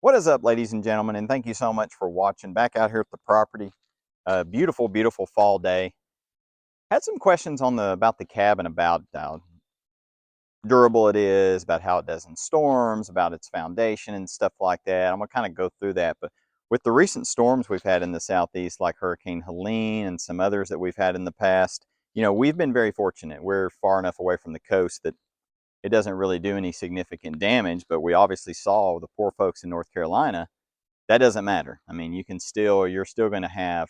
What is up, ladies and gentlemen, and thank you so much for watching. Back out here at the property. Beautiful, beautiful fall day. Had some questions on about the cabin, about how durable it is, about how it does in storms, about its foundation and stuff like that. I'm gonna kind of go through that. But with the recent storms we've had in the southeast, like Hurricane Helene and some others that we've had in the past, we've been very fortunate. We're far enough away from the coast that it doesn't really do any significant damage, but we obviously saw the poor folks in North Carolina. That doesn't matter. I mean, you're still going to have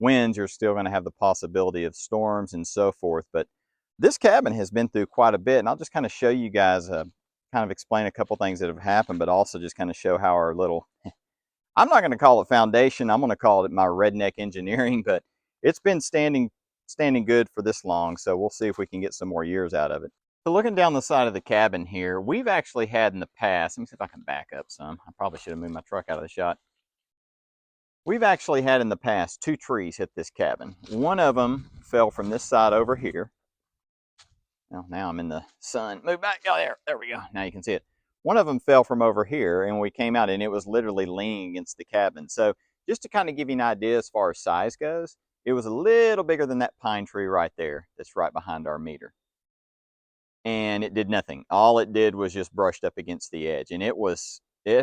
winds, you're still going to have the possibility of storms and so forth. But this cabin has been through quite a bit, and I'll just kind of show you guys, kind of explain a couple things that have happened, but also just kind of show how our little, I'm not going to call it foundation, I'm going to call it my redneck engineering, but it's been standing good for this long, so we'll see if we can get some more years out of it. So looking down the side of the cabin here, we've actually had in the past, let me see if I can back up some. I probably should have moved my truck out of the shot. We've actually had in the past 2 trees hit this cabin. One of them fell from this side over here. Now I'm in the sun. Move back. Oh, there we go. Now you can see it. One of them fell from over here, and we came out, and it was literally leaning against the cabin. So just to kind of give you an idea as far as size goes, it was a little bigger than that pine tree right there that's right behind our meter. And it did nothing. All it did was just brushed up against the edge, and it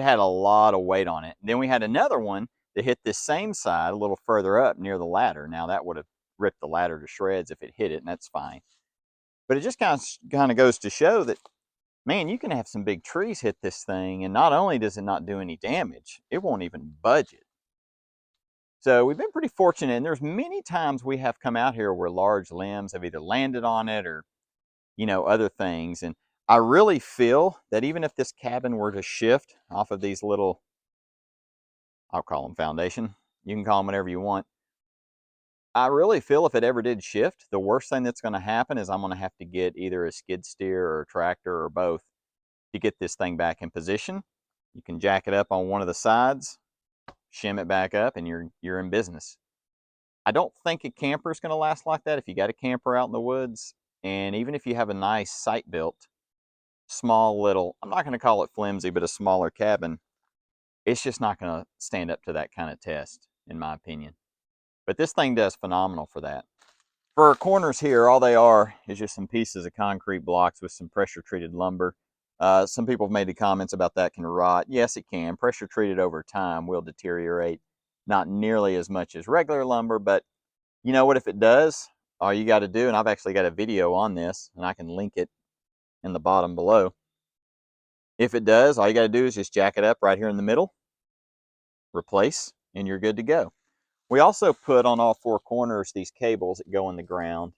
had a lot of weight on it. And then we had another one that hit this same side a little further up near the ladder. Now that would have ripped the ladder to shreds if it hit it, and that's fine. But it just kind of goes to show that, man, you can have some big trees hit this thing, and not only does it not do any damage, it won't even budge it. So we've been pretty fortunate, and there's many times we have come out here where large limbs have either landed on it or other things. And I really feel that even if this cabin were to shift off of these little, I'll call them foundation, you can call them whatever you want. I really feel if it ever did shift, the worst thing that's going to happen is I'm going to have to get either a skid steer or a tractor or both to get this thing back in position. You can jack it up on one of the sides, shim it back up, and you're in business. I don't think a camper is going to last like that if you got a camper out in the woods. And even if you have a nice site built, small little, I'm not going to call it flimsy, but a smaller cabin, it's just not going to stand up to that kind of test, in my opinion. But this thing does phenomenal for that. For our corners here, all they are is just some pieces of concrete blocks with some pressure treated lumber. Some people have made the comments about that can rot. Yes, it can. Pressure treated over time will deteriorate. Not nearly as much as regular lumber, but you know what, if it does, all you got to do, and I've actually got a video on this, and I can link it in the bottom below. If it does, all you got to do is just jack it up right here in the middle, replace, and you're good to go. We also put on all 4 corners these cables that go in the ground,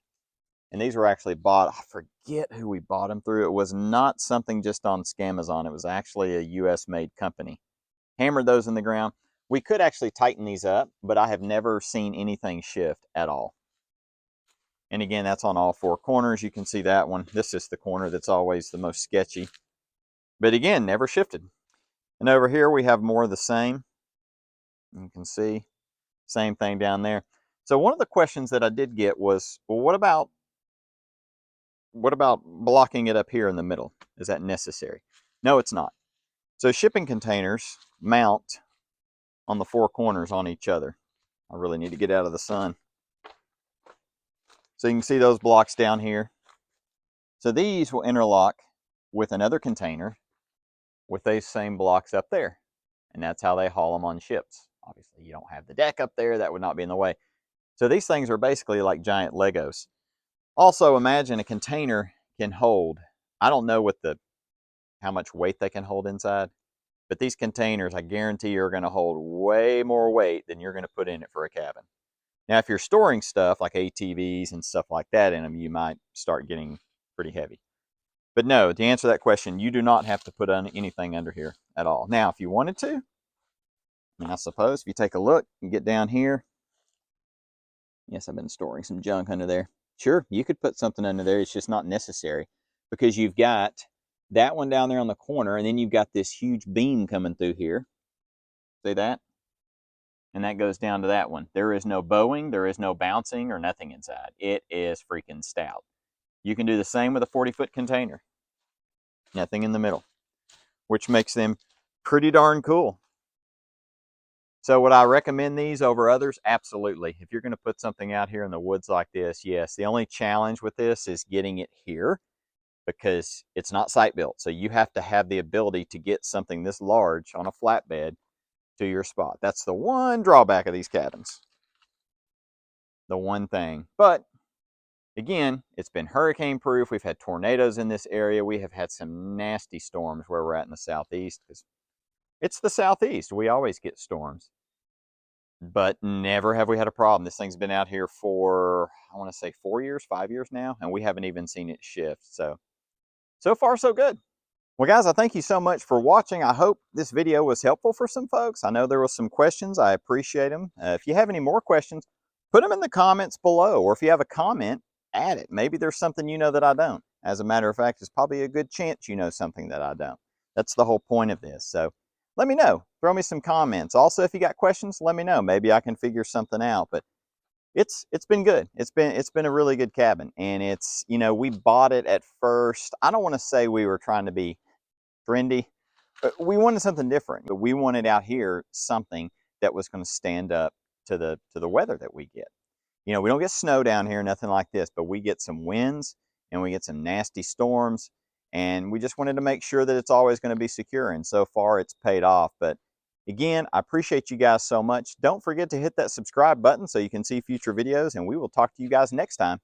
and these were actually bought, I forget who we bought them through. It was not something just on Scamazon. It was actually a US made company. Hammered those in the ground. We could actually tighten these up, but I have never seen anything shift at all. And again, that's on all 4 corners. You can see that one. This is the corner that's always the most sketchy. But again, never shifted. And over here we have more of the same. You can see, same thing down there. So one of the questions that I did get was, well, what about blocking it up here in the middle? Is that necessary? No, it's not. So shipping containers mount on the 4 corners on each other. I really need to get out of the sun. So you can see those blocks down here. So these will interlock with another container with those same blocks up there. And that's how they haul them on ships. Obviously, you don't have the deck up there. That would not be in the way. So these things are basically like giant Legos. Also, imagine a container can hold, I don't know how much weight they can hold inside, but these containers, I guarantee you, are going to hold way more weight than you're going to put in it for a cabin. Now, if you're storing stuff like ATVs and stuff like that in them, you might start getting pretty heavy. But no, to answer that question, you do not have to put anything under here at all. Now, if you wanted to, I suppose if you take a look and get down here, yes, I've been storing some junk under there. Sure, you could put something under there. It's just not necessary because you've got that one down there on the corner, and then you've got this huge beam coming through here. See that? And that goes down to that one. There is no bowing, there is no bouncing or nothing inside. It is freaking stout. You can do the same with a 40-foot container. Nothing in the middle, which makes them pretty darn cool. So would I recommend these over others? Absolutely. If you're going to put something out here in the woods like this, yes. The only challenge with this is getting it here because it's not site built. So you have to have the ability to get something this large on a flatbed to your spot. That's the one drawback of these cabins. The one thing. But again, it's been hurricane proof. We've had tornadoes in this area. We have had some nasty storms where we're at in the southeast because it's the southeast. We always get storms. But never have we had a problem. This thing's been out here for, I want to say 4 years, 5 years now, and we haven't even seen it shift. So far, so good. Well, guys, I thank you so much for watching. I hope this video was helpful for some folks. I know there was some questions. I appreciate them. If you have any more questions, put them in the comments below, or if you have a comment, add it. Maybe there's something you know that I don't. As a matter of fact, it's probably a good chance you know something that I don't. That's the whole point of this. So let me know. Throw me some comments. Also, if you got questions, let me know. Maybe I can figure something out. But it's been good. It's been a really good cabin. And it's, you know, we bought it at first. I don't want to say we were trying to be trendy. But we wanted something different. But we wanted out here something that was going to stand up to the weather that we get. You know, we don't get snow down here, nothing like this, but we get some winds and we get some nasty storms. And we just wanted to make sure that it's always going to be secure. And so far it's paid off. But again, I appreciate you guys so much. Don't forget to hit that subscribe button so you can see future videos, and we will talk to you guys next time.